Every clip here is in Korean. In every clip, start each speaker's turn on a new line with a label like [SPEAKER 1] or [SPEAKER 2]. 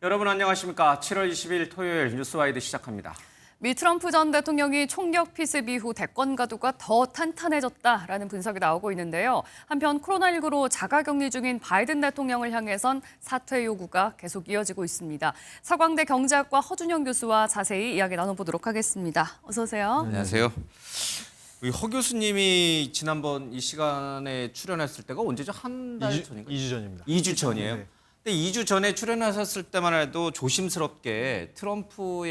[SPEAKER 1] 여러분 안녕하십니까? 7월 20일 토요일 뉴스와이드 시작합니다.
[SPEAKER 2] 미 트럼프 전 대통령이 총격 피습 이후 대권 가도가 더 탄탄해졌다라는 분석이 나오고 있는데요. 한편 코로나19로 자가격리 중인 바이든 대통령을 향해선 사퇴 요구가 계속 이어지고 있습니다. 서광대 경제학과 허준영 교수와 자세히 이야기 나눠보도록 하겠습니다. 어서 오세요.
[SPEAKER 1] 안녕하세요. 우리 허 교수님이 지난번 이 시간에 출연했을 때가 언제죠? 한 달 전인가요?
[SPEAKER 3] 2주 전입니다.
[SPEAKER 1] 2주 전이에요?
[SPEAKER 3] 네.
[SPEAKER 1] 근데 2주 전에 출연하셨을 때만 해도 조심스럽게 트럼프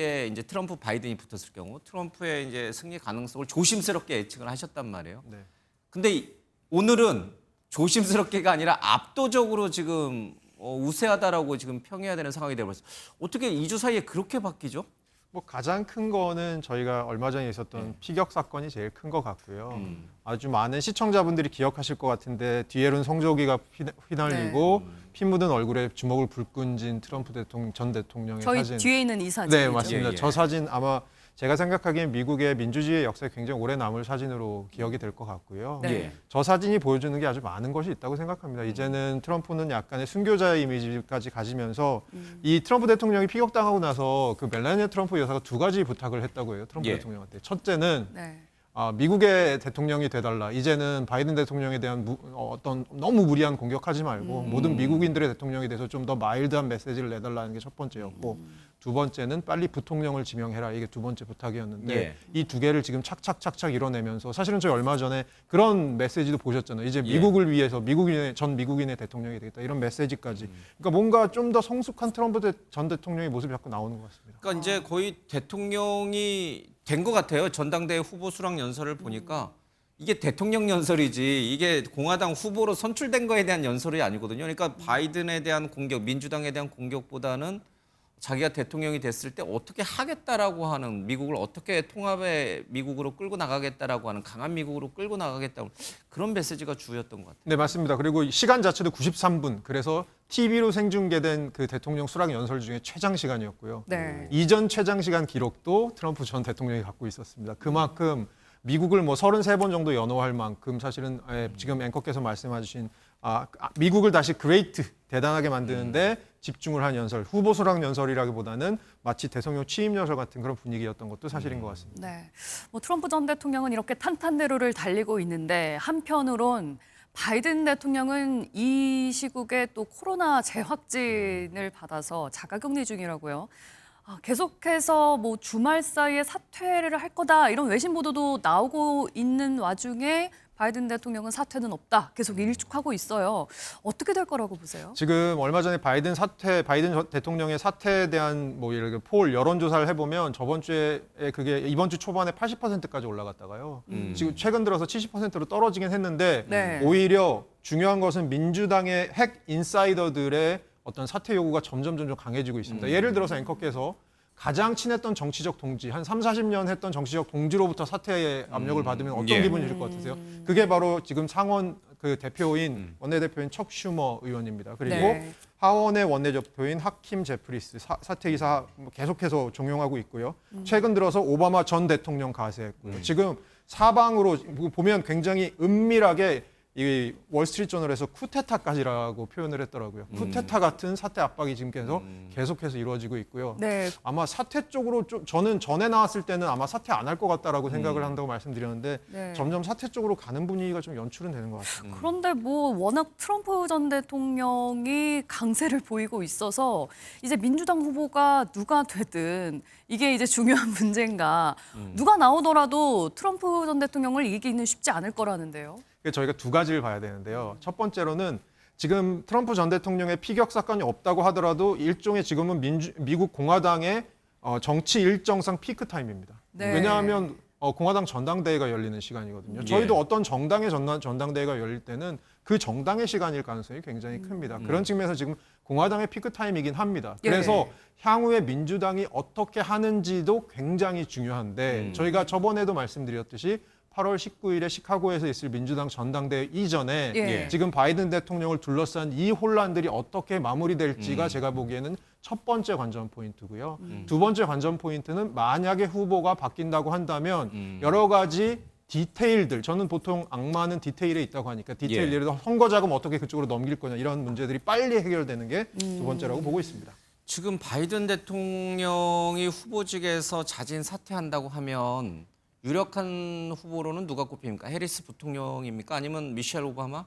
[SPEAKER 1] 바이든이 붙었을 경우 트럼프의 이제 승리 가능성을 조심스럽게 예측을 하셨단 말이에요.
[SPEAKER 3] 네.
[SPEAKER 1] 근데 오늘은 조심스럽게가 아니라 압도적으로 지금 우세하다라고 지금 평해야 되는 상황이 되어버렸어요. 어떻게 2주 사이에 그렇게 바뀌죠?
[SPEAKER 3] 뭐 가장 큰 거는 저희가 얼마 전에 있었던 피격 사건이 제일 큰 것 같고요. 아주 많은 시청자분들이 기억하실 것 같은데 뒤에는 성조기가 휘날리고 피 묻은 얼굴에 주먹을 불끈 쥔 트럼프 전 대통령의
[SPEAKER 2] 저희
[SPEAKER 3] 사진.
[SPEAKER 2] 뒤에 있는 이 사진이죠.
[SPEAKER 3] 네, 맞습니다.
[SPEAKER 1] 예.
[SPEAKER 3] 저 사진 아마 제가 생각하기엔 미국의 민주주의의 역사에 굉장히 오래 남을 사진으로 기억이 될 것 같고요.
[SPEAKER 2] 네.
[SPEAKER 1] 예.
[SPEAKER 3] 저 사진이 보여주는 게 아주 많은 것이 있다고 생각합니다. 이제는 트럼프는 약간의 순교자의 이미지까지 가지면서 이 트럼프 대통령이 피격당하고 나서 그 멜라니아 트럼프 여사가 두 가지 부탁을 했다고 해요. 트럼프
[SPEAKER 1] 예.
[SPEAKER 3] 대통령한테. 첫째는
[SPEAKER 2] 네.
[SPEAKER 3] 미국의 대통령이 돼달라. 이제는 바이든 대통령에 대한 어떤 너무 무리한 공격하지 말고 모든 미국인들의 대통령이 돼서 좀 더 마일드한 메시지를 내달라는 게 첫 번째였고 두 번째는 빨리 부통령을 지명해라. 이게 두 번째 부탁이었는데
[SPEAKER 1] 예.
[SPEAKER 3] 이 두 개를 지금 착착착착 이뤄내면서 사실은 저희 얼마 전에 그런 메시지도 보셨잖아요. 이제
[SPEAKER 1] 예.
[SPEAKER 3] 미국을 위해서 전 미국인의 대통령이 되겠다. 이런 메시지까지. 그러니까 뭔가 좀 더 성숙한 트럼프 전 대통령의 모습이 자꾸 나오는 것 같습니다.
[SPEAKER 1] 그러니까 이제 거의 대통령이 된 것 같아요. 전당대회 후보 수락 연설을 보니까 이게 대통령 연설이지 이게 공화당 후보로 선출된 거에 대한 연설이 아니거든요. 그러니까 바이든에 대한 공격, 민주당에 대한 공격보다는 자기가 대통령이 됐을 때 어떻게 하겠다라고 하는 미국을 어떻게 통합의 미국으로 끌고 나가겠다라고 하는 강한 미국으로 끌고 나가겠다고 그런 메시지가 주였던 것 같아요.
[SPEAKER 3] 네, 맞습니다. 그리고 시간 자체도 93분. 그래서 TV로 생중계된 그 대통령 수락 연설 중에 최장 시간이었고요.
[SPEAKER 2] 네.
[SPEAKER 3] 이전 최장 시간 기록도 트럼프 전 대통령이 갖고 있었습니다. 그만큼 미국을 뭐 33번 정도 연호할 만큼 사실은 지금 앵커께서 말씀해 주신 미국을 다시 그레이트, 대단하게 만드는데 집중을 한 연설, 후보 수락 연설이라기보다는 마치 대통령 취임 연설 같은 그런 분위기였던 것도 사실인 것 같습니다.
[SPEAKER 2] 네. 뭐 트럼프 전 대통령은 이렇게 탄탄대로를 달리고 있는데 한편으론 바이든 대통령은 이 시국에 또 코로나 재확진을 받아서 자가격리 중이라고요. 계속해서 뭐 주말 사이에 사퇴를 할 거다 이런 외신 보도도 나오고 있는 와중에 바이든 대통령은 사퇴는 없다 계속 일축하고 있어요. 어떻게 될 거라고 보세요?
[SPEAKER 3] 지금 얼마 전에 바이든 대통령의 사퇴에 대한 뭐 예를 들어 폴 여론조사를 해보면 저번 주에 그게 이번 주 초반에 80%까지 올라갔다가요. 지금 최근 들어서 70%로 떨어지긴 했는데
[SPEAKER 2] 네.
[SPEAKER 3] 오히려 중요한 것은 민주당의 핵 인사이더들의 어떤 사퇴 요구가 점점 강해지고 있습니다. 예를 들어서 앵커께서 가장 친했던 정치적 동지, 한 30-40년 했던 정치적 동지로부터 사퇴의 압력을 받으면 어떤
[SPEAKER 1] 예.
[SPEAKER 3] 기분이 들 것 같으세요? 그게 바로 지금 상원 그 대표인 원내대표인 척 슈머 의원입니다. 그리고
[SPEAKER 2] 네.
[SPEAKER 3] 하원의 원내대표인 하킴 제프리스 사퇴이사 계속해서 종용하고 있고요. 최근 들어서 오바마 전 대통령 가세했고요. 지금 사방으로 보면 굉장히 은밀하게 이 월스트리트저널에서 쿠데타까지라고 표현을 했더라고요. 쿠데타 같은 사퇴 압박이 지금 계속해서 이루어지고 있고요.
[SPEAKER 2] 네.
[SPEAKER 3] 아마 사퇴 쪽으로 저는 전에 나왔을 때는 아마 사퇴 안 할 것 같다라고 생각을 한다고 말씀드렸는데
[SPEAKER 2] 네.
[SPEAKER 3] 점점 사퇴 쪽으로 가는 분위기가 좀 연출은 되는 것 같습니다.
[SPEAKER 2] 그런데 뭐 워낙 트럼프 전 대통령이 강세를 보이고 있어서 이제 민주당 후보가 누가 되든 이게 이제 중요한 문제인가. 누가 나오더라도 트럼프 전 대통령을 이기기는 쉽지 않을 거라는데요.
[SPEAKER 3] 저희가 두 가지를 봐야 되는데요. 첫 번째로는 지금 트럼프 전 대통령의 피격 사건이 없다고 하더라도 일종의 지금은 미국 공화당의 정치 일정상 피크 타임입니다.
[SPEAKER 2] 네.
[SPEAKER 3] 왜냐하면 공화당 전당대회가 열리는 시간이거든요.
[SPEAKER 1] 예.
[SPEAKER 3] 저희도 어떤 정당의 전당대회가 열릴 때는 그 정당의 시간일 가능성이 굉장히 큽니다. 그런 측면에서 지금 공화당의 피크 타임이긴 합니다. 그래서
[SPEAKER 2] 예.
[SPEAKER 3] 향후에 민주당이 어떻게 하는지도 굉장히 중요한데 저희가 저번에도 말씀드렸듯이 8월 19일에 시카고에서 있을 민주당 전당대회 이전에
[SPEAKER 2] 예.
[SPEAKER 3] 지금 바이든 대통령을 둘러싼 이 혼란들이 어떻게 마무리될지가 제가 보기에는 첫 번째 관전 포인트고요. 두 번째 관전 포인트는 만약에 후보가 바뀐다고 한다면 여러 가지 디테일들, 저는 보통 악마는 디테일에 있다고 하니까 디테일,
[SPEAKER 1] 예.
[SPEAKER 3] 예를 들어 선거 자금 어떻게 그쪽으로 넘길 거냐 이런 문제들이 빨리 해결되는 게 두 번째라고 보고 있습니다.
[SPEAKER 1] 지금 바이든 대통령이 후보직에서 자진 사퇴한다고 하면 유력한 후보로는 누가 꼽힙니까? 해리스 부통령입니까? 아니면 미셸 오바마?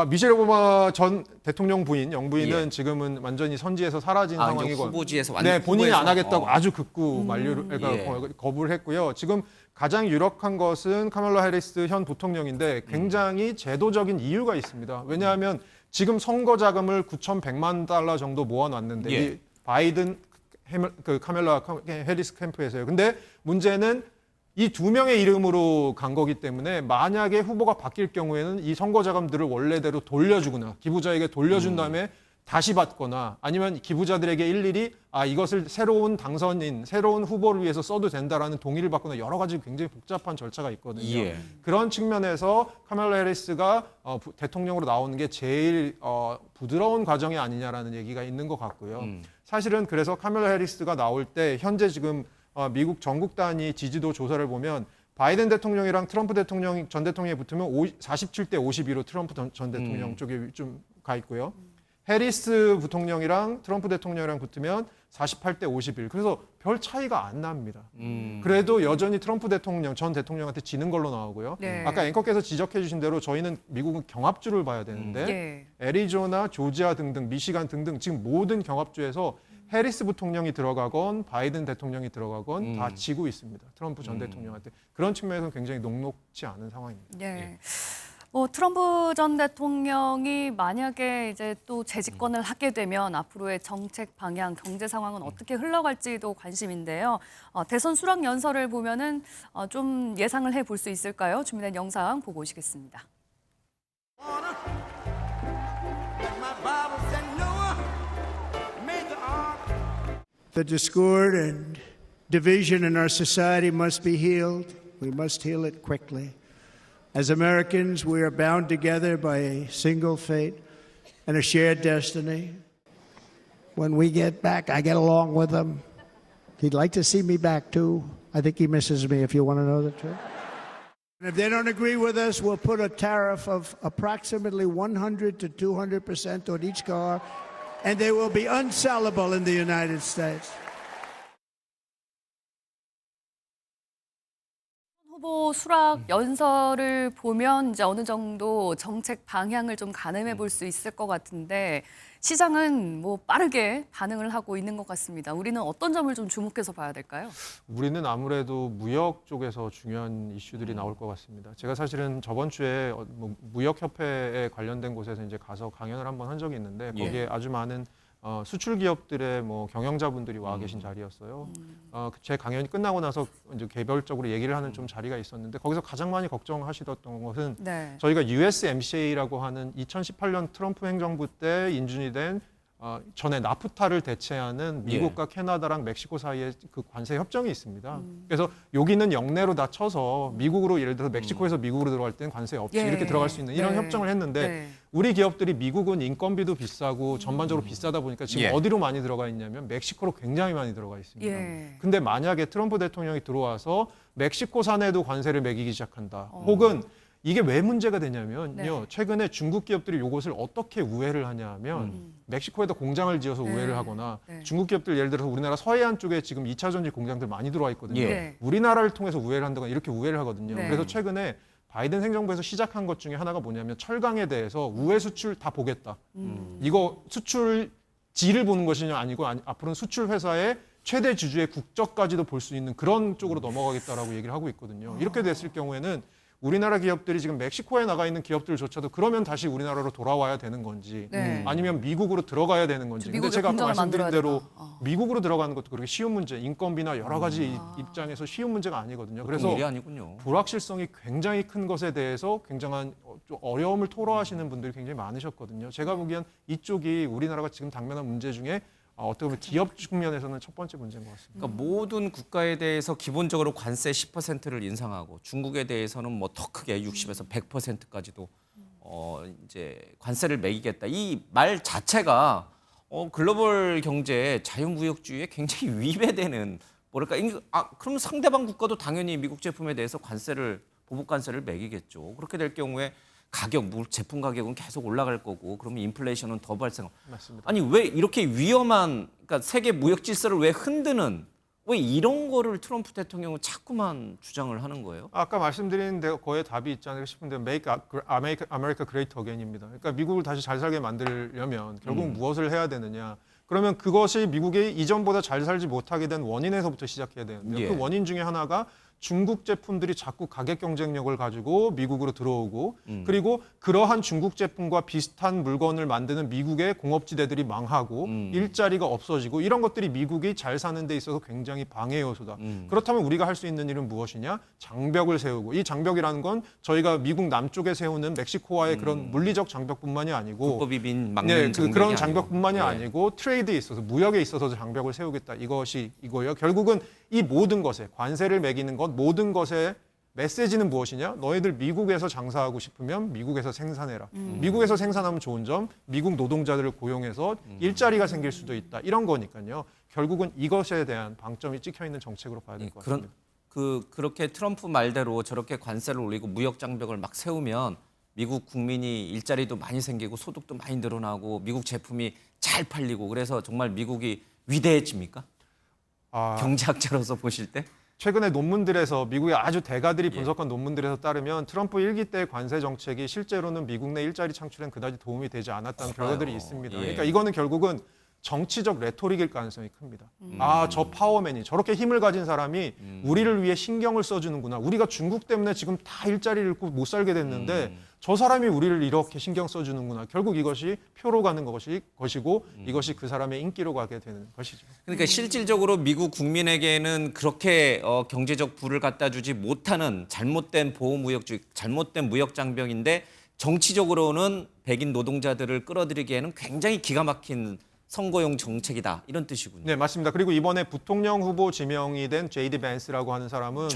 [SPEAKER 3] 미셸 오바마 전 대통령 부인, 영부인은
[SPEAKER 1] 예.
[SPEAKER 3] 지금은 완전히 선지에서 사라진
[SPEAKER 1] 이제
[SPEAKER 3] 상황이고,
[SPEAKER 1] 후보지에서 완전
[SPEAKER 3] 네, 본인이 안
[SPEAKER 1] 후보에서,
[SPEAKER 3] 하겠다고 아주 극구 만류를, 그러니까
[SPEAKER 1] 예.
[SPEAKER 3] 거부를 했고요. 지금 가장 유력한 것은 카멀라 해리스 현 부통령인데 굉장히 제도적인 이유가 있습니다. 왜냐하면 지금 선거 자금을 9,100만 달러 정도 모아놨는데
[SPEAKER 1] 예.
[SPEAKER 3] 이 바이든 카멀라 해리스 캠프에서요. 근데 문제는 이 두 명의 이름으로 간 거기 때문에 만약에 후보가 바뀔 경우에는 이 선거 자금들을 원래대로 돌려주거나 기부자에게 돌려준 다음에 다시 받거나 아니면 기부자들에게 일일이 이것을 새로운 당선인, 새로운 후보를 위해서 써도 된다라는 동의를 받거나 여러 가지 굉장히 복잡한 절차가 있거든요.
[SPEAKER 1] 예.
[SPEAKER 3] 그런 측면에서 카멀라 해리스가 대통령으로 나오는 게 제일 부드러운 과정이 아니냐라는 얘기가 있는 것 같고요. 사실은 그래서 카멀라 해리스가 나올 때 현재 지금 미국 전국 단위 지지도 조사를 보면 바이든 대통령이랑 트럼프 대통령 전 대통령이 붙으면 47대 52로 트럼프 전 대통령 쪽에 좀 가 있고요. 해리스 부통령이랑 트럼프 대통령이랑 붙으면 48대 51. 그래서 별 차이가 안 납니다. 그래도 여전히 트럼프 대통령 전 대통령한테 지는 걸로 나오고요.
[SPEAKER 2] 네.
[SPEAKER 3] 아까 앵커께서 지적해 주신 대로 저희는 미국은 경합주를 봐야 되는데
[SPEAKER 2] 예.
[SPEAKER 3] 애리조나, 조지아 등등, 미시간 등등 지금 모든 경합주에서 해리스 부통령이 들어가건 바이든 대통령이 들어가건 다 지고 있습니다. 트럼프 전 대통령한테. 그런 측면에서는 굉장히 녹록지 않은 상황입니다.
[SPEAKER 2] 네. 트럼프 전 대통령이 만약에 이제 또 재집권을 하게 되면 앞으로의 정책 방향, 경제 상황은 어떻게 흘러갈지도 관심인데요. 대선 수락 연설을 보면은 좀 예상을 해볼 수 있을까요? 준비된 영상 보고 오시겠습니다.
[SPEAKER 4] The discord and division in our society must be healed. We must heal it quickly. As Americans, we are bound together by a single fate and a shared destiny. When we get back, I get along with him. He'd like to see me back, too. I think he misses me, if you want to know the truth. And if they don't agree with us, we'll put a tariff of approximately 100 to 200% on each car, and they will be unsellable in the United States.
[SPEAKER 2] 후보 수락 연설을 보면 이제 어느 정도 정책 방향을 좀 가늠해 볼 수 있을 것 같은데 시장은 뭐 빠르게 반응을 하고 있는 것 같습니다. 우리는 어떤 점을 좀 주목해서 봐야 될까요?
[SPEAKER 3] 우리는 아무래도 무역 쪽에서 중요한 이슈들이 나올 것 같습니다. 제가 사실은 저번 주에 무역협회에 관련된 곳에서 이제 가서 강연을 한번 한 적이 있는데 거기에 아주 많은 수출 기업들의 경영자분들이 와 계신 자리였어요. 제 강연이 끝나고 나서 이제 개별적으로 얘기를 하는 좀 자리가 있었는데 거기서 가장 많이 걱정하시던 것은
[SPEAKER 2] 네.
[SPEAKER 3] 저희가 USMCA라고 하는 2018년 트럼프 행정부 때 인준이 된 전에 나프타를 대체하는 미국과 캐나다랑 멕시코 사이에 그 관세 협정이 있습니다. 그래서 여기는 영내로 다 쳐서 미국으로 예를 들어서 멕시코에서 미국으로 들어갈 때는 관세 없이 이렇게 들어갈 수 있는 이런 협정을 했는데 우리 기업들이 미국은 인건비도 비싸고 전반적으로 비싸다 보니까 지금 어디로 많이 들어가 있냐면 멕시코로 굉장히 많이 들어가 있습니다. 근데 만약에 트럼프 대통령이 들어와서 멕시코산에도 관세를 매기기 시작한다. 혹은 이게 왜 문제가 되냐면요. 최근에 중국 기업들이 이것을 어떻게 우회를 하냐 하면 멕시코에다 공장을 지어서 우회를 하거나 중국 기업들 예를 들어서 우리나라 서해안 쪽에 지금 2차 전지 공장들 많이 들어와 있거든요. 우리나라를 통해서 우회를 한다거나 이렇게 우회를 하거든요. 그래서 최근에 바이든 행정부에서 시작한 것 중에 하나가 뭐냐면 철강에 대해서 우회 수출 다 보겠다. 이거 수출지를 보는 것이 아니고 앞으로는 수출 회사의 최대 주주의 국적까지도 볼 수 있는 그런 쪽으로 넘어가겠다라고 얘기를 하고 있거든요. 이렇게 됐을 경우에는 우리나라 기업들이 지금 멕시코에 나가 있는 기업들조차도 그러면 다시 우리나라로 돌아와야 되는 건지 아니면 미국으로 들어가야 되는 건지. 근데 제가 아까 말씀드린 대로 미국으로 들어가는 것도 그렇게 쉬운 문제, 인건비나 여러 가지 입장에서 쉬운 문제가 아니거든요. 그래서
[SPEAKER 1] 일이 아니군요.
[SPEAKER 3] 불확실성이 굉장히 큰 것에 대해서 굉장한 좀 어려움을 토로하시는 분들이 굉장히 많으셨거든요. 제가 보기엔 이쪽이 우리나라가 지금 당면한 문제 중에 어떻게 보면 기업 측면에서는 첫 번째 문제인 것 같습니다.
[SPEAKER 1] 그러니까 모든 국가에 대해서 기본적으로 관세 10%를 인상하고 중국에 대해서는 뭐 더 크게 60에서 100%까지도 이제 관세를 매기겠다. 이 말 자체가 글로벌 경제 자유무역주의에 굉장히 위배되는 뭐랄까 그럼 상대방 국가도 당연히 미국 제품에 대해서 보복 관세를 매기겠죠. 그렇게 될 경우에 가격, 제품 가격은 계속 올라갈 거고 그러면 인플레이션은 더 발생.
[SPEAKER 3] 맞습니다.
[SPEAKER 1] 아니 왜 이렇게 위험한 그러니까 세계 무역 질서를 왜 흔드는 왜 이런 거를 트럼프 대통령은 자꾸만 주장을 하는 거예요?
[SPEAKER 3] 아까 말씀드린 데 거의 답이 있지 않을까 싶은데 Make America Great Again입니다. 그러니까 미국을 다시 잘 살게 만들려면 결국 무엇을 해야 되느냐? 그러면 그것이 미국이 이전보다 잘 살지 못하게 된 원인에서부터 시작해야 되는데
[SPEAKER 1] 예.
[SPEAKER 3] 그 원인 중에 하나가 중국 제품들이 자꾸 가격 경쟁력을 가지고 미국으로 들어오고 그리고 그러한 중국 제품과 비슷한 물건을 만드는 미국의 공업지대들이 망하고 일자리가 없어지고 이런 것들이 미국이 잘 사는 데 있어서 굉장히 방해 요소다. 그렇다면 우리가 할 수 있는 일은 무엇이냐? 장벽을 세우고 이 장벽이라는 건 저희가 미국 남쪽에 세우는 멕시코와의 그런 물리적 장벽뿐만이 아니고
[SPEAKER 1] 불법이 막는 장벽이
[SPEAKER 3] 그런
[SPEAKER 1] 아니고.
[SPEAKER 3] 장벽뿐만이
[SPEAKER 1] 예.
[SPEAKER 3] 아니고 트레이드에 있어서 무역에 있어서도 장벽을 세우겠다. 이것이 이거예요. 결국은 이 모든 것에 관세를 매기는 것 모든 것의 메시지는 무엇이냐? 너희들 미국에서 장사하고 싶으면 미국에서 생산해라. 미국에서 생산하면 좋은 점, 미국 노동자들을 고용해서 일자리가 생길 수도 있다. 이런 거니까요. 결국은 이것에 대한 방점이 찍혀 있는 정책으로 봐야 될 것 같습니다.
[SPEAKER 1] 그렇게 트럼프 말대로 저렇게 관세를 올리고 무역 장벽을 막 세우면 미국 국민이 일자리도 많이 생기고 소득도 많이 늘어나고 미국 제품이 잘 팔리고 그래서 정말 미국이 위대해집니까? 경제학자로서 보실 때?
[SPEAKER 3] 최근에 논문들에서 미국의 아주 대가들이 분석한 논문들에서 따르면 트럼프 1기 때 관세 정책이 실제로는 미국 내 일자리 창출엔 그다지 도움이 되지 않았다는 결과들이 있습니다.
[SPEAKER 1] 예.
[SPEAKER 3] 그러니까 이거는 결국은 정치적 레토릭일 가능성이 큽니다. 저 파워맨이 저렇게 힘을 가진 사람이 우리를 위해 신경을 써주는구나. 우리가 중국 때문에 지금 다 일자리를 잃고 못 살게 됐는데 저 사람이 우리를 이렇게 신경 써주는구나. 결국 이것이 표로 가는 것이고 이것이 그 사람의 인기로 가게 되는 것이죠.
[SPEAKER 1] 그러니까 실질적으로 미국 국민에게는 그렇게 경제적 부를 갖다 주지 못하는 잘못된 보호무역주의, 잘못된 무역 장벽인데 정치적으로는 백인 노동자들을 끌어들이기에는 굉장히 기가 막힌 선거용 정책이다 이런 뜻이군요.
[SPEAKER 3] 네, 맞습니다. 그리고 이번에 부통령 후보 지명이 된 제이디 벤스라고 하는 사람은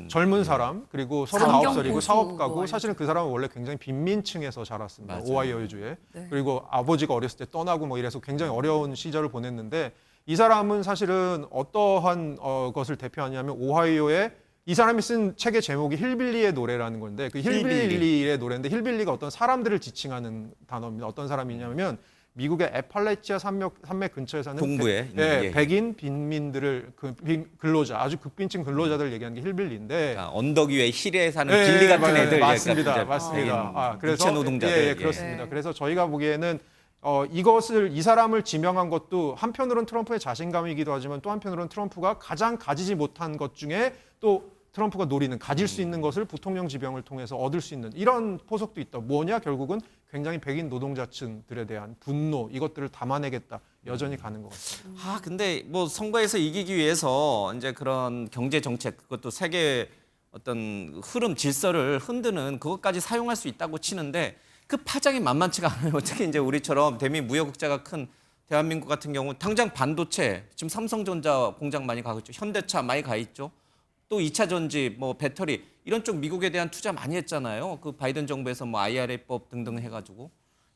[SPEAKER 3] 젊은 사람 그리고 39살이고 사업가고 사실은 그 사람은 원래 굉장히 빈민층에서 자랐습니다.
[SPEAKER 1] 맞아요.
[SPEAKER 3] 오하이오주에.
[SPEAKER 2] 네.
[SPEAKER 3] 그리고 아버지가 어렸을 때 떠나고 뭐 이래서 굉장히 어려운 시절을 보냈는데 이 사람은 사실은 어떠한 것을 대표하냐면 오하이오의 이 사람이 쓴 책의 제목이 힐빌리의 노래라는 건데 그 힐빌리의 노래인데 힐빌리가 어떤 사람들을 지칭하는 단어입니다. 어떤 사람이냐면 미국의 애팔레치아 산맥 근처에 사는
[SPEAKER 1] 동부에
[SPEAKER 3] 백인 빈민들을 근로자 아주 극빈층 근로자들 얘기하는 게 힐빌리인데
[SPEAKER 1] 그러니까 언덕 위에 힐에 사는 빌리 같은 애들
[SPEAKER 3] 맞습니다. 맞습니다. 그래서
[SPEAKER 1] 육체 노동자들
[SPEAKER 3] 그렇습니다.
[SPEAKER 2] 네.
[SPEAKER 3] 그래서 저희가 보기에는 이 사람을 지명한 것도 한편으로는 트럼프의 자신감이기도 하지만 또 한편으로는 트럼프가 가장 가지지 못한 것 중에 또 트럼프가 노리는 가질 수 있는 것을 부통령 지명을 통해서 얻을 수 있는 이런 포석도 있다. 뭐냐 결국은 굉장히 백인 노동자층들에 대한 분노 이것들을 담아내겠다. 여전히 가는 것 같습니다.
[SPEAKER 1] 근데 뭐 선거에서 이기기 위해서 이제 그런 경제 정책 그것도 세계 어떤 흐름 질서를 흔드는 그것까지 사용할 수 있다고 치는데 그 파장이 만만치가 않아요. 어떻게 이제 우리처럼 대미 무역 흑자가 큰 대한민국 같은 경우 당장 반도체 지금 삼성전자 공장 많이 가고 있죠. 현대차 많이 가 있죠. 또 2차 전지, 뭐 배터리 이런 쪽 미국에 대한 투자 많이 했잖아요. 그 바이든 정부에서 뭐 IRA법 등등 해가지고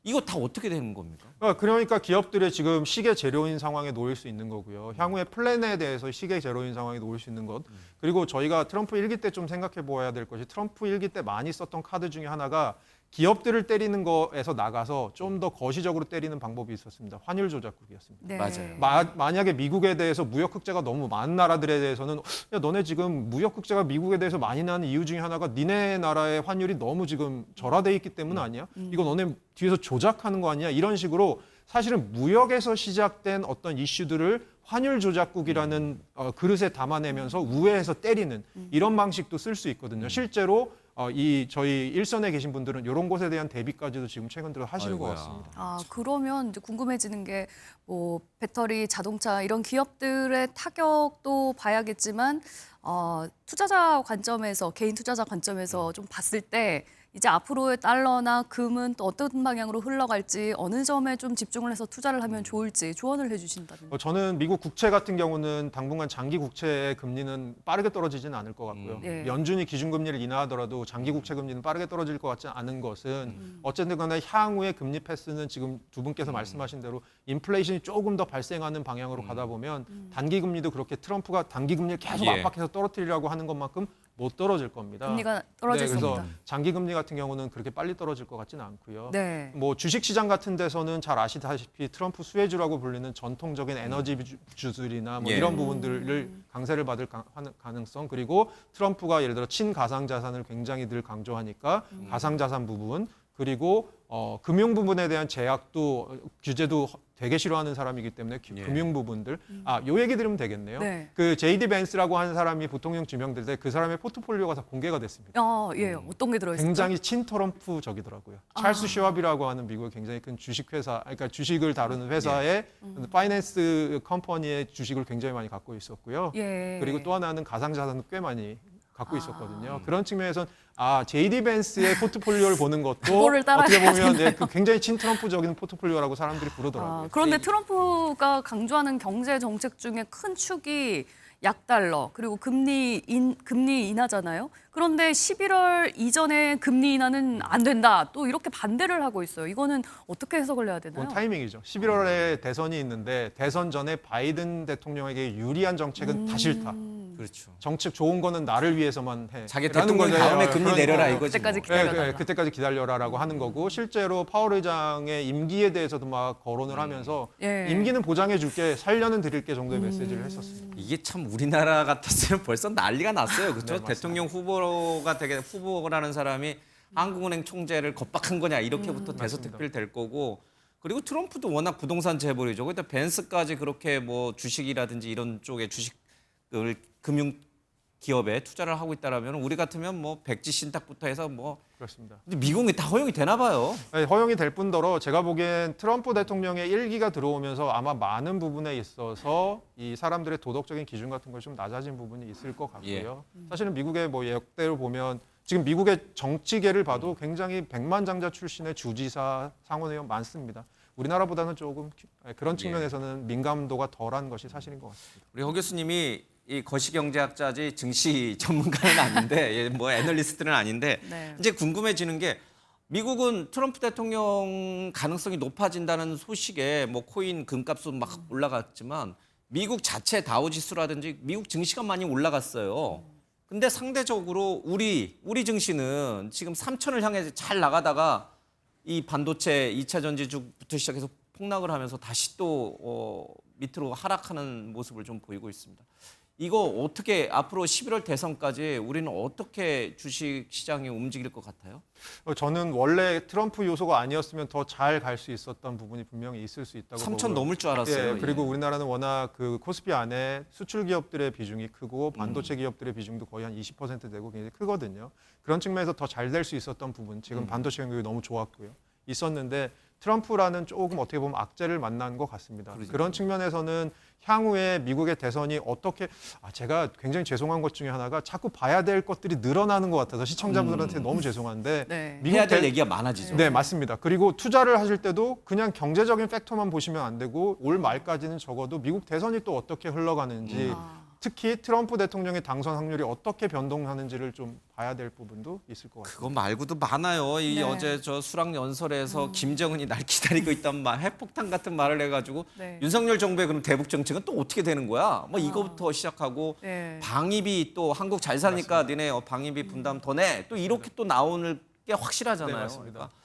[SPEAKER 1] 이거 다 어떻게 되는 겁니까?
[SPEAKER 3] 그러니까 기업들의 지금 시계 재료인 상황에 놓일 수 있는 거고요. 향후의 플랜에 대해서 시계 재료인 상황에 놓일 수 있는 것. 그리고 저희가 트럼프 1기 때 좀 생각해 보아야 될 것이 트럼프 1기 때 많이 썼던 카드 중에 하나가 기업들을 때리는 거에서 나가서 좀 더 거시적으로 때리는 방법이 있었습니다. 환율 조작국이었습니다.
[SPEAKER 2] 네.
[SPEAKER 1] 맞아요.
[SPEAKER 3] 만약에 미국에 대해서 무역 흑자가 너무 많은 나라들에 대해서는 야 너네 지금 무역 흑자가 미국에 대해서 많이 나는 이유 중에 하나가 니네 나라의 환율이 너무 지금 절하돼 있기 때문 아니야? 이거 너네 뒤에서 조작하는 거 아니야? 이런 식으로 사실은 무역에서 시작된 어떤 이슈들을 환율 조작국이라는 그릇에 담아내면서 우회해서 때리는 이런 방식도 쓸 수 있거든요. 실제로 저희 일선에 계신 분들은 이런 것에 대한 대비까지도 지금 최근 들어 하시는 것 같습니다.
[SPEAKER 2] 그러면 이제 궁금해지는 게 뭐 배터리, 자동차 이런 기업들의 타격도 봐야겠지만 투자자 관점에서 개인 투자자 관점에서 좀 봤을 때 이제 앞으로의 달러나 금은 또 어떤 방향으로 흘러갈지 어느 점에 좀 집중을 해서 투자를 하면 좋을지 조언을 해주신다면.
[SPEAKER 3] 저는 미국 국채 같은 경우는 당분간 장기 국채의 금리는 빠르게 떨어지지는 않을 것 같고요.
[SPEAKER 2] 네.
[SPEAKER 3] 연준이 기준금리를 인하하더라도 장기 국채 금리는 빠르게 떨어질 것 같지 않은 것은 어쨌든 간에 향후의 금리 패스는 지금 두 분께서 말씀하신 대로 인플레이션이 조금 더 발생하는 방향으로 가다 보면 단기 금리도 그렇게 트럼프가 단기 금리를 계속 압박해서 떨어뜨리려고 하는 것만큼 못 떨어질 겁니다.
[SPEAKER 2] 금리가 떨어질 수
[SPEAKER 3] 그래서
[SPEAKER 2] 없다.
[SPEAKER 3] 장기 금리 같은 경우는 그렇게 빨리 떨어질 것 같지는 않고요.
[SPEAKER 2] 네.
[SPEAKER 3] 뭐 주식 시장 같은 데서는 잘 아시다시피 트럼프 수혜주라고 불리는 전통적인 에너지 주들이나 뭐
[SPEAKER 1] 예.
[SPEAKER 3] 이런 부분들을 강세를 받을 가능성, 그리고 트럼프가 예를 들어 친가상 자산을 굉장히 늘 강조하니까 가상 자산 부분, 그리고 금융 부분에 대한 제약도 규제도 되게 싫어하는 사람이기 때문에
[SPEAKER 1] 예.
[SPEAKER 3] 금융 부분들 요 얘기 들으면 되겠네요.
[SPEAKER 2] 네.
[SPEAKER 3] 그 제이디 벤스라고 하는 사람이 부통령 지명될 때 그 사람의 포트폴리오가 다 공개가 됐습니다.
[SPEAKER 2] 예. 어떤 게 들어있어요?
[SPEAKER 3] 굉장히 친트럼프적이더라고요. 찰스 슈왑이라고 하는 미국의 굉장히 큰 주식회사, 그러니까 주식을 다루는 회사의 파이낸스 컴퍼니의 주식을 굉장히 많이 갖고 있었고요.
[SPEAKER 2] 예.
[SPEAKER 3] 그리고 또 하나는 가상자산도 꽤 많이 갖고
[SPEAKER 2] 아.
[SPEAKER 3] 있었거든요. 그런 측면에서는 제이디 벤스의 포트폴리오를 보는 것도
[SPEAKER 2] 그거를 따라가야
[SPEAKER 3] 어떻게 보면
[SPEAKER 2] 되나요?
[SPEAKER 3] 그 굉장히 친트럼프적인 포트폴리오라고 사람들이 부르더라고요.
[SPEAKER 2] 그런데 트럼프가 강조하는 경제 정책 중에 큰 축이 약달러 그리고 금리 인하잖아요. 그런데 11월 이전에 금리 인하는 안 된다. 또 이렇게 반대를 하고 있어요. 이거는 어떻게 해석을 해야 되나요?
[SPEAKER 3] 그건 타이밍이죠. 11월에 대선이 있는데 대선 전에 바이든 대통령에게 유리한 정책은 다 싫다.
[SPEAKER 1] 그렇죠.
[SPEAKER 3] 정책 좋은 거는 나를 위해서만 해.
[SPEAKER 1] 자기
[SPEAKER 3] 라는
[SPEAKER 1] 대통령
[SPEAKER 3] 거죠.
[SPEAKER 1] 다음에 금리
[SPEAKER 3] 그런
[SPEAKER 1] 내려라
[SPEAKER 3] 거.
[SPEAKER 1] 이거지.
[SPEAKER 2] 그때까지
[SPEAKER 1] 뭐.
[SPEAKER 2] 기다려달라.
[SPEAKER 3] 그때까지 기다려라라고 하는 거고, 실제로 파월 의장의 임기에 대해서도 막 거론을 하면서
[SPEAKER 2] 예.
[SPEAKER 3] 임기는 보장해 줄게, 살려는 드릴게 정도의 메시지를 했었습니다.
[SPEAKER 1] 이게 참 우리나라 같았으면 벌써 난리가 났어요. 그렇죠?
[SPEAKER 3] 네, 맞습니다.
[SPEAKER 1] 대통령 후보가 되게 후보라는 사람이 한국은행 총재를 겁박한 거냐 이렇게부터 대서특필 될 거고, 그리고 트럼프도 워낙 부동산 재벌이죠. 그때 벤스까지 그렇게 뭐 주식이라든지 이런 쪽에 주식을 금융 기업에 투자를 하고 있다라면 우리 같으면 뭐 백지 신탁부터 해서 뭐
[SPEAKER 3] 그렇습니다.
[SPEAKER 1] 근데 미국이 다 허용이 되나 봐요.
[SPEAKER 3] 네, 허용이 될 뿐더러 제가 보기엔 트럼프 대통령의 일기가 들어오면서 아마 많은 부분에 있어서 이 사람들의 도덕적인 기준 같은 것이 좀 낮아진 부분이 있을 것 같고요. 사실은 미국의 뭐 역대로 보면 지금 미국의 정치계를 봐도 굉장히 백만장자 출신의 주지사, 상원의원 많습니다. 우리나라보다는 조금 그런 측면에서는 민감도가 덜한 것이 사실인 것 같습니다.
[SPEAKER 1] 우리 허 교수님이 이 거시경제학자지 증시 전문가는 아닌데 뭐 애널리스트는 아닌데
[SPEAKER 2] 네.
[SPEAKER 1] 이제 궁금해지는 게 미국은 트럼프 대통령 가능성이 높아진다는 소식에 뭐 코인 금값도 막 올라갔지만 미국 자체 다우지수라든지 미국 증시가 많이 올라갔어요. 근데 상대적으로 우리 증시는 지금 3천을 향해 잘 나가다가 이 반도체 2차 전지주부터 시작해서 폭락을 하면서 다시 또 밑으로 하락하는 모습을 좀 보이고 있습니다. 이거 어떻게 앞으로 11월 대선까지 우리는 어떻게 주식 시장이 움직일 것 같아요?
[SPEAKER 3] 저는 원래 트럼프 요소가 아니었으면 더 잘 갈 수 있었던 부분이 분명히 있을 수 있다고
[SPEAKER 1] 3천
[SPEAKER 3] 보고요.
[SPEAKER 1] 넘을 줄 알았어요.
[SPEAKER 3] 예, 그리고 우리나라는 워낙 그 코스피 안에 수출 기업들의 비중이 크고 반도체 기업들의 비중도 거의 한 20% 되고 굉장히 크거든요. 그런 측면에서 더 잘 될 수 있었던 부분, 지금 반도체 경기가 너무 좋았고요. 있었는데 트럼프라는 조금 어떻게 보면 악재를 만난 것 같습니다.
[SPEAKER 1] 그러니까요.
[SPEAKER 3] 그런 측면에서는 향후에 미국의 대선이 어떻게 제가 굉장히 죄송한 것 중에 하나가 자꾸 봐야 될 것들이 늘어나는 것 같아서 시청자분들한테 너무 죄송한데
[SPEAKER 2] 네.
[SPEAKER 3] 미국
[SPEAKER 1] 해야 될 얘기가 많아지죠.
[SPEAKER 3] 네, 맞습니다. 그리고 투자를 하실 때도 그냥 경제적인 팩터만 보시면 안 되고 올 말까지는 적어도 미국 대선이 또 어떻게 흘러가는지 특히 트럼프 대통령의 당선 확률이 어떻게 변동하는지를 좀 봐야 될 부분도 있을 것 같습니다.
[SPEAKER 1] 그거 말고도 많아요. 이
[SPEAKER 2] 네.
[SPEAKER 1] 어제 저 수락 연설에서 김정은이 날 기다리고 있단 말, 핵폭탄 같은 말을 해가지고
[SPEAKER 2] 네.
[SPEAKER 1] 윤석열 정부의 그럼 대북 정책은 또 어떻게 되는 거야? 뭐 이거부터 시작하고
[SPEAKER 2] 네.
[SPEAKER 1] 방위비 또 한국 잘 사니까 니네 방위비 분담 더 내. 또 이렇게 또 나오는 게 확실하잖아요.
[SPEAKER 3] 네, 맞습니다.
[SPEAKER 1] 그러니까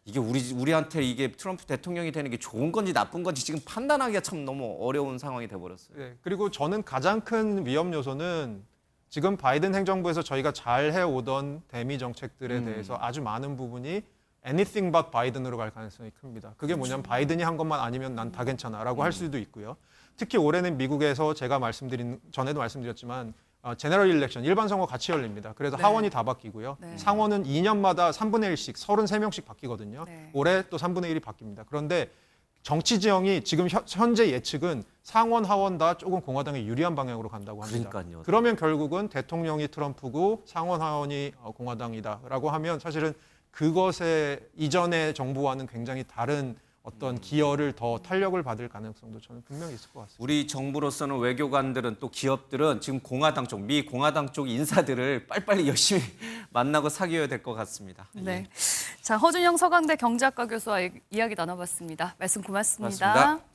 [SPEAKER 1] 이게 우리한테 이게 트럼프 대통령이 되는 게 좋은 건지 나쁜 건지 지금 판단하기가 참 너무 어려운 상황이 돼버렸어요.
[SPEAKER 3] 네, 그리고 저는 가장 큰 위험 요소는 지금 바이든 행정부에서 저희가 잘 해오던 대미 정책들에 대해서 아주 많은 부분이 anything but 바이든으로 갈 가능성이 큽니다. 그게 뭐냐면 바이든이 한 것만 아니면 난 다 괜찮아라고 할 수도 있고요. 특히 올해는 미국에서 제가 전에도 말씀드렸지만 제너럴 일렉션, 일반 선거 같이 열립니다. 그래서
[SPEAKER 2] 네.
[SPEAKER 3] 하원이 다 바뀌고요.
[SPEAKER 2] 네.
[SPEAKER 3] 상원은 2년마다 3분의 1씩 33명씩 바뀌거든요.
[SPEAKER 2] 네.
[SPEAKER 3] 올해 또 3분의 1이 바뀝니다. 그런데 정치 지형이 지금 현재 예측은 상원, 하원 다 조금 공화당에 유리한 방향으로 간다고 합니다.
[SPEAKER 1] 그러니까요.
[SPEAKER 3] 그러면 결국은 대통령이 트럼프고 상원, 하원이 공화당이다라고 하면 사실은 그것의 이전의 정부와는 굉장히 다른 어떤 기여를 더 탄력을 받을 가능성도 저는 분명히 있을 것 같습니다.
[SPEAKER 1] 우리 정부로서는 외교관들은 또 기업들은 지금 공화당 쪽, 미 공화당 쪽 인사들을 빨리빨리 열심히 만나고 사귀어야 될 것 같습니다.
[SPEAKER 2] 네. 자, 허준영 서강대 경제학과 교수와 이야기 나눠봤습니다. 말씀 고맙습니다.
[SPEAKER 1] 고맙습니다.